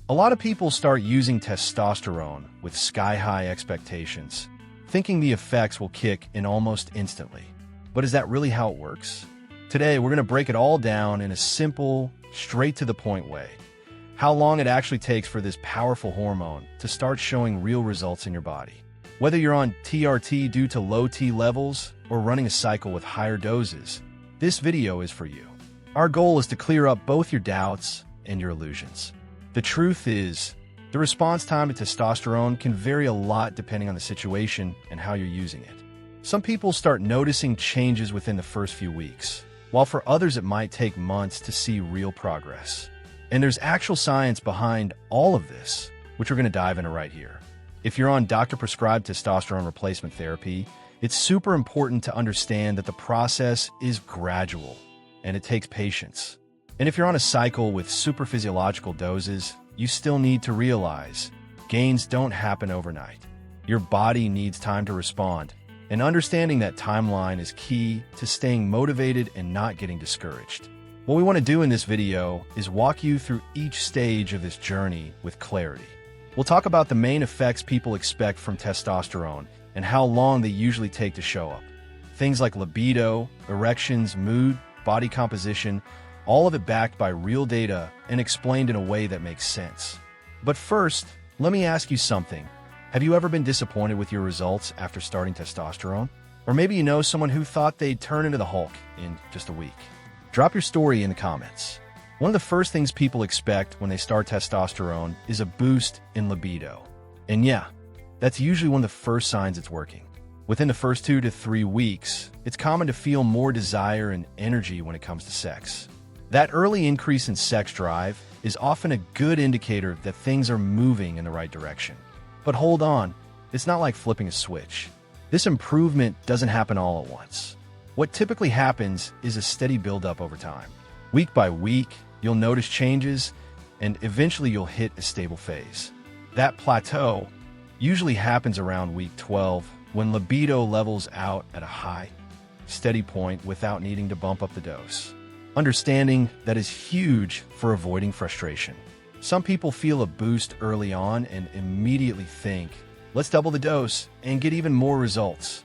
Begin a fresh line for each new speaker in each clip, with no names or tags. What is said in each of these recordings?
A lot of people start using testosterone with sky-high expectations, thinking the effects will kick in almost instantly. But is that really how it works? Today, we're going to break it all down in a simple, straight-to-the-point way. How long it actually takes for this powerful hormone to start showing real results in your body. Whether you're on TRT due to low T levels or running a cycle with higher doses, this video is for you. Our goal is to clear up both your doubts and your illusions. The truth is, the response time to testosterone can vary a lot depending on the situation and how you're using it. Some people start noticing changes within the first few weeks, while for others it might take months to see real progress. And there's actual science behind all of this, which we're going to dive into right here. If you're on doctor-prescribed testosterone replacement therapy, it's super important to understand that the process is gradual, and it takes patience. And if you're on a cycle with supraphysiological doses, you still need to realize gains don't happen overnight. Your body needs time to respond, and understanding that timeline is key to staying motivated and not getting discouraged. What we want to do in this video is walk you through each stage of this journey with clarity. We'll talk about the main effects people expect from testosterone and how long they usually take to show up. Things like libido, erections, mood, body composition, all of it backed by real data and explained in a way that makes sense. But first, let me ask you something. Have you ever been disappointed with your results after starting testosterone? Or maybe you know someone who thought they'd turn into the Hulk in just a week. Drop your story in the comments. One of the first things people expect when they start testosterone is a boost in libido. And yeah, that's usually one of the first signs it's working. Within the first 2 to 3 weeks, it's common to feel more desire and energy when it comes to sex. That early increase in sex drive is often a good indicator that things are moving in the right direction. But hold on, it's not like flipping a switch. This improvement doesn't happen all at once. What typically happens is a steady buildup over time. Week by week, you'll notice changes, and eventually you'll hit a stable phase. That plateau usually happens around week 12, when libido levels out at a high, steady point without needing to bump up the dose. Understanding that is huge for avoiding frustration. Some people feel a boost early on and immediately think, let's double the dose and get even more results.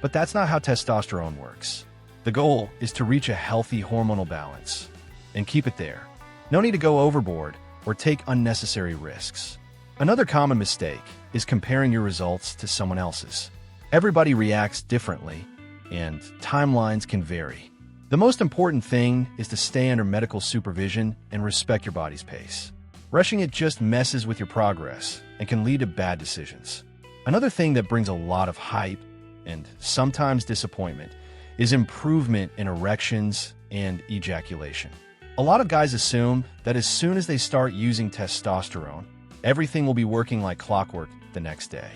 But that's not how testosterone works. The goal is to reach a healthy hormonal balance and keep it there. No need to go overboard or take unnecessary risks. Another common mistake is comparing your results to someone else's. Everybody reacts differently, and timelines can vary. The most important thing is to stay under medical supervision and respect your body's pace. Rushing it just messes with your progress and can lead to bad decisions. Another thing that brings a lot of hype and sometimes disappointment is improvement in erections and ejaculation. A lot of guys assume that as soon as they start using testosterone, everything will be working like clockwork the next day.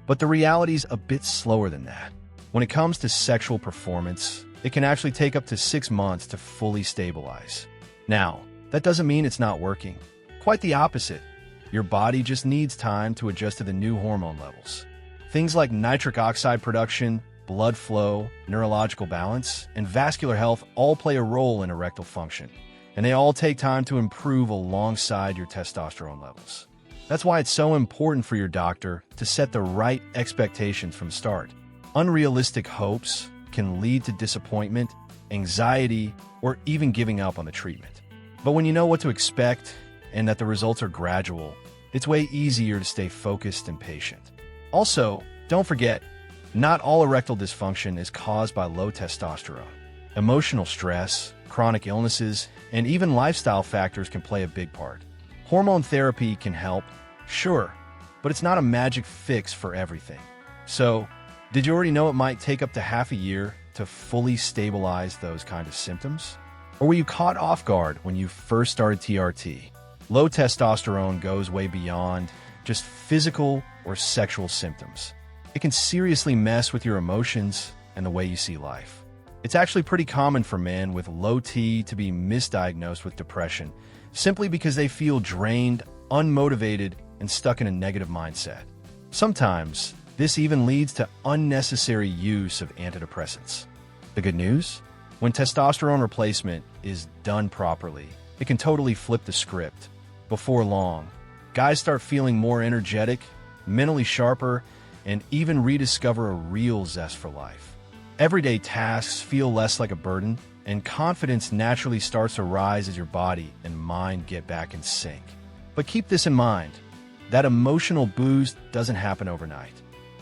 But the reality's a bit slower than that. When it comes to sexual performance, it can actually take up to 6 months to fully stabilize. Now, that doesn't mean it's not working. Quite the opposite. Your body just needs time to adjust to the new hormone levels. Things like nitric oxide production, blood flow, neurological balance, and vascular health all play a role in erectile function, and they all take time to improve alongside your testosterone levels. That's why it's so important for your doctor to set the right expectations from the start. Unrealistic hopes can lead to disappointment, anxiety, or even giving up on the treatment. But when you know what to expect and that the results are gradual, it's way easier to stay focused and patient. Also, don't forget, not all erectile dysfunction is caused by low testosterone. Emotional stress, chronic illnesses, and even lifestyle factors can play a big part. Hormone therapy can help, sure, but it's not a magic fix for everything. So, did you already know it might take up to half a year to fully stabilize those kind of symptoms? Or were you caught off guard when you first started TRT? Low testosterone goes way beyond just physical or sexual symptoms. It can seriously mess with your emotions and the way you see life. It's actually pretty common for men with low T to be misdiagnosed with depression simply because they feel drained, unmotivated, and stuck in a negative mindset. Sometimes, this even leads to unnecessary use of antidepressants. The good news? When testosterone replacement is done properly, it can totally flip the script. Before long, Guys start feeling more energetic, mentally sharper, and even rediscover a real zest for life. Everyday tasks feel less like a burden, and confidence naturally starts to rise as your body and mind get back in sync. But keep this in mind, that emotional boost doesn't happen overnight.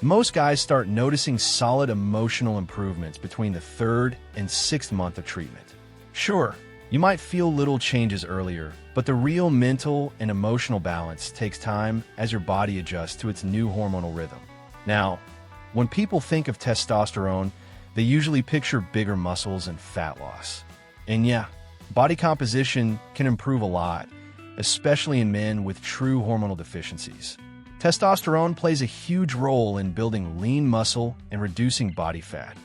Most guys start noticing solid emotional improvements between the 3rd and 6th month of treatment. Sure, you might feel little changes earlier, but the real mental and emotional balance takes time as your body adjusts to its new hormonal rhythm. Now, when people think of testosterone, they usually picture bigger muscles and fat loss. And yeah, body composition can improve a lot, especially in men with true hormonal deficiencies. Testosterone plays a huge role in building lean muscle and reducing body fat,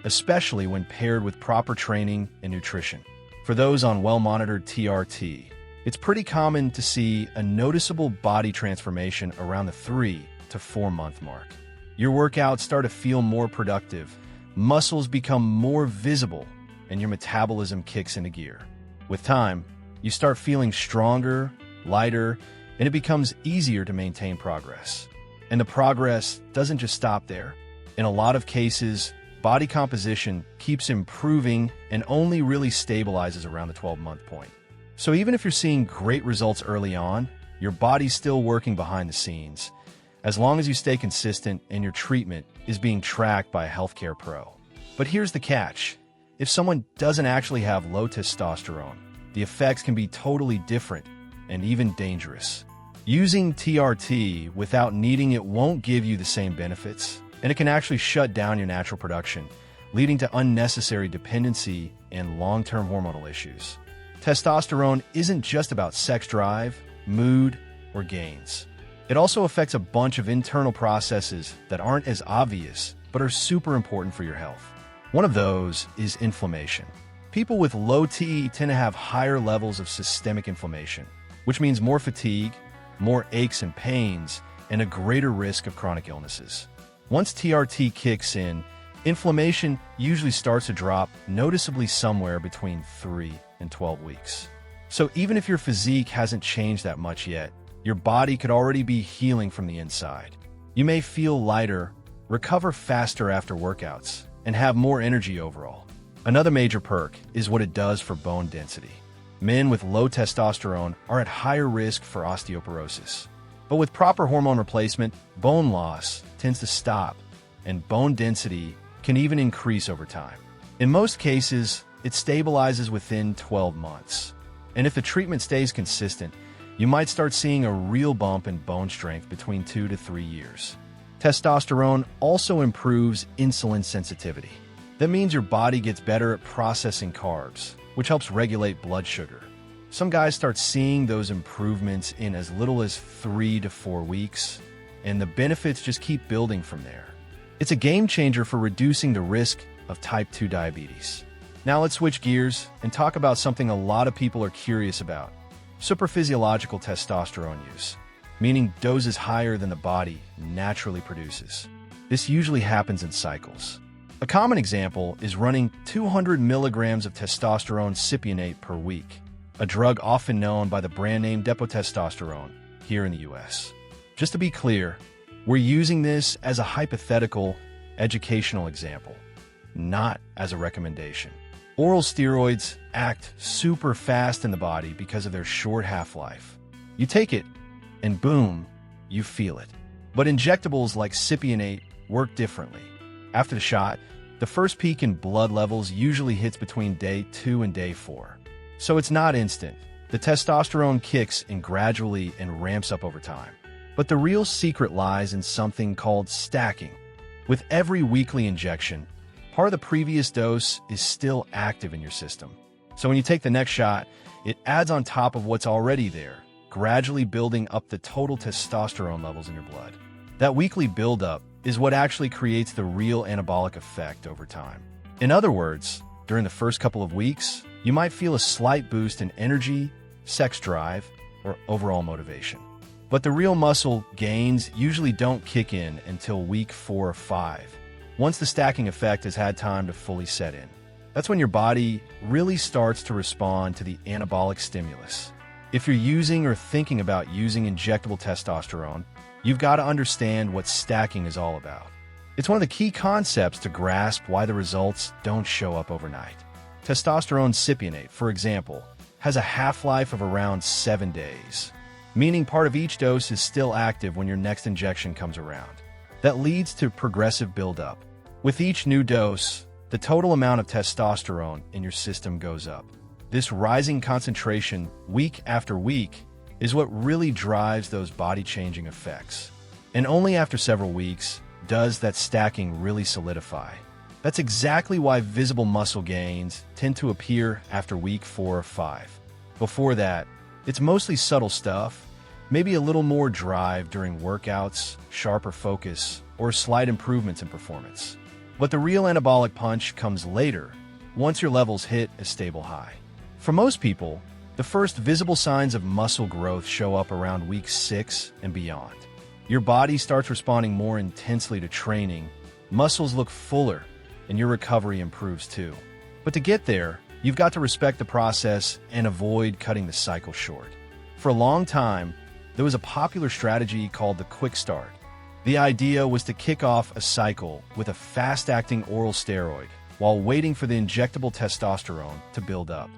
especially when paired with proper training and nutrition. For those on well-monitored TRT, it's pretty common to see a noticeable body transformation around the 3 to 4 month mark. Your workouts start to feel more productive, muscles become more visible, and your metabolism kicks into gear. With time, you start feeling stronger, lighter, and it becomes easier to maintain progress. And the progress doesn't just stop there. In a lot of cases, body composition keeps improving and only really stabilizes around the 12-month point. So even if you're seeing great results early on, your body's still working behind the scenes, as long as you stay consistent and your treatment is being tracked by a healthcare pro. But here's the catch. If someone doesn't actually have low testosterone, the effects can be totally different and even dangerous. Using TRT without needing it won't give you the same benefits, and it can actually shut down your natural production, leading to unnecessary dependency and long-term hormonal issues. Testosterone isn't just about sex drive, mood, or gains. It also affects a bunch of internal processes that aren't as obvious, but are super important for your health. One of those is inflammation. People with low T tend to have higher levels of systemic inflammation, which means more fatigue, more aches and pains, and a greater risk of chronic illnesses. Once TRT kicks in, inflammation usually starts to drop noticeably somewhere between 3 and 12 weeks. So even if your physique hasn't changed that much yet, your body could already be healing from the inside. You may feel lighter, recover faster after workouts, and have more energy overall. Another major perk is what it does for bone density. Men with low testosterone are at higher risk for osteoporosis. But with proper hormone replacement, bone loss tends to stop, and bone density can even increase over time. In most cases, it stabilizes within 12 months. And if the treatment stays consistent, you might start seeing a real bump in bone strength between 2 to 3 years. Testosterone also improves insulin sensitivity. That means your body gets better at processing carbs, which helps regulate blood sugar. Some guys start seeing those improvements in as little as 3 to 4 weeks, and the benefits just keep building from there. It's a game changer for reducing the risk of type 2 diabetes. Now let's switch gears and talk about something a lot of people are curious about: supraphysiological testosterone use, meaning doses higher than the body naturally produces. This usually happens in cycles. A common example is running 200 milligrams of testosterone cypionate per week, a drug often known by the brand name Depo-testosterone here in the US. Just to be clear, we're using this as a hypothetical, educational example, not as a recommendation. Oral steroids act super fast in the body because of their short half-life. You take it, and boom, you feel it. But injectables like cypionate work differently. After the shot, the first peak in blood levels usually hits between day 2 and day 4. So it's not instant. The testosterone kicks in gradually and ramps up over time. But the real secret lies in something called stacking. With every weekly injection, part of the previous dose is still active in your system. So when you take the next shot, it adds on top of what's already there, gradually building up the total testosterone levels in your blood. That weekly buildup is what actually creates the real anabolic effect over time. In other words, during the first couple of weeks, you might feel a slight boost in energy, sex drive, or overall motivation. But the real muscle gains usually don't kick in until week 4 or 5, once the stacking effect has had time to fully set in. That's when your body really starts to respond to the anabolic stimulus. If you're using or thinking about using injectable testosterone, you've got to understand what stacking is all about. It's one of the key concepts to grasp why the results don't show up overnight. Testosterone cypionate, for example, has a half-life of around 7 days, meaning part of each dose is still active when your next injection comes around. That leads to progressive buildup. With each new dose, the total amount of testosterone in your system goes up. This rising concentration, week after week, is what really drives those body-changing effects. And only after several weeks does that stacking really solidify. That's exactly why visible muscle gains tend to appear after week 4 or 5. Before that, it's mostly subtle stuff, maybe a little more drive during workouts, sharper focus, or slight improvements in performance. But the real anabolic punch comes later, once your levels hit a stable high. For most people, the first visible signs of muscle growth show up around week 6 and beyond. Your body starts responding more intensely to training, muscles look fuller, and your recovery improves too. But to get there, you've got to respect the process and avoid cutting the cycle short. For a long time, there was a popular strategy called the quick start. The idea was to kick off a cycle with a fast-acting oral steroid while waiting for the injectable testosterone to build up.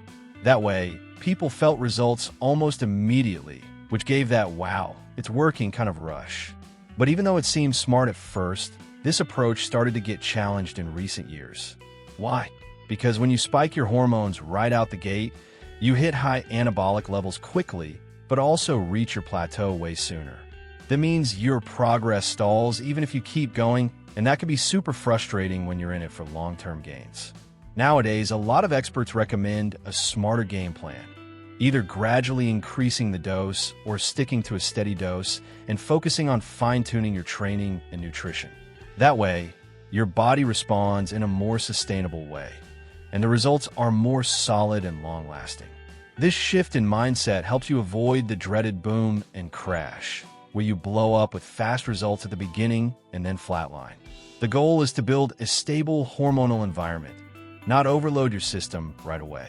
That way, people felt results almost immediately, which gave that wow, it's working kind of rush. But even though it seemed smart at first, this approach started to get challenged in recent years. Why? Because when you spike your hormones right out the gate, you hit high anabolic levels quickly, but also reach your plateau way sooner. That means your progress stalls even if you keep going, and that can be super frustrating when you're in it for long-term gains. Nowadays, a lot of experts recommend a smarter game plan, either gradually increasing the dose or sticking to a steady dose and focusing on fine-tuning your training and nutrition. That way, your body responds in a more sustainable way, and the results are more solid and long-lasting. This shift in mindset helps you avoid the dreaded boom and crash, where you blow up with fast results at the beginning and then flatline. The goal is to build a stable hormonal environment, not overload your system right away.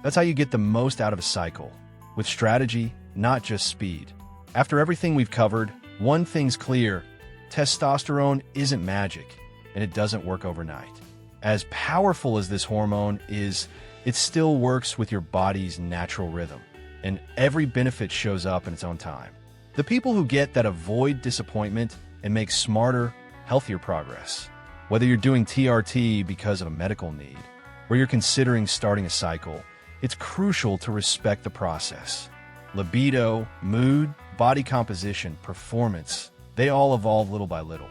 That's how you get the most out of a cycle, with strategy, not just speed. After everything we've covered, one thing's clear: testosterone isn't magic, and it doesn't work overnight. As powerful as this hormone is, it still works with your body's natural rhythm, and every benefit shows up in its own time. The people who get that avoid disappointment and make smarter, healthier progress. Whether you're doing TRT because of a medical need, or you're considering starting a cycle, it's crucial to respect the process. Libido, mood, body composition, performance, they all evolve little by little.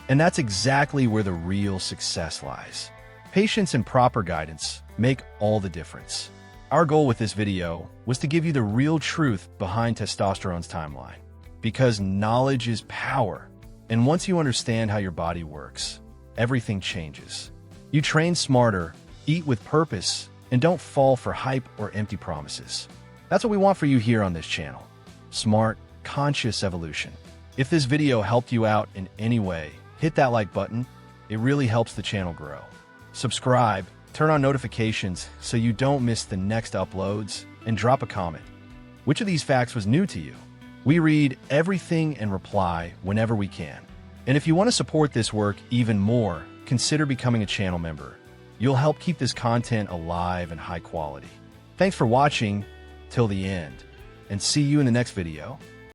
And that's exactly where the real success lies. Patience and proper guidance make all the difference. Our goal with this video was to give you the real truth behind testosterone's timeline. Because knowledge is power, and once you understand how your body works, everything changes. You train smarter, eat with purpose, and don't fall for hype or empty promises. That's what we want for you here on this channel. Smart, conscious evolution. If this video helped you out in any way, hit that like button. It really helps the channel grow. Subscribe, turn on notifications so you don't miss the next uploads, and drop a comment. Which of these facts was new to you? We read everything and reply whenever we can. And if you want to support this work even more, consider becoming a channel member. You'll help keep this content alive and high quality. Thanks for watching till the end, and see you in the next video.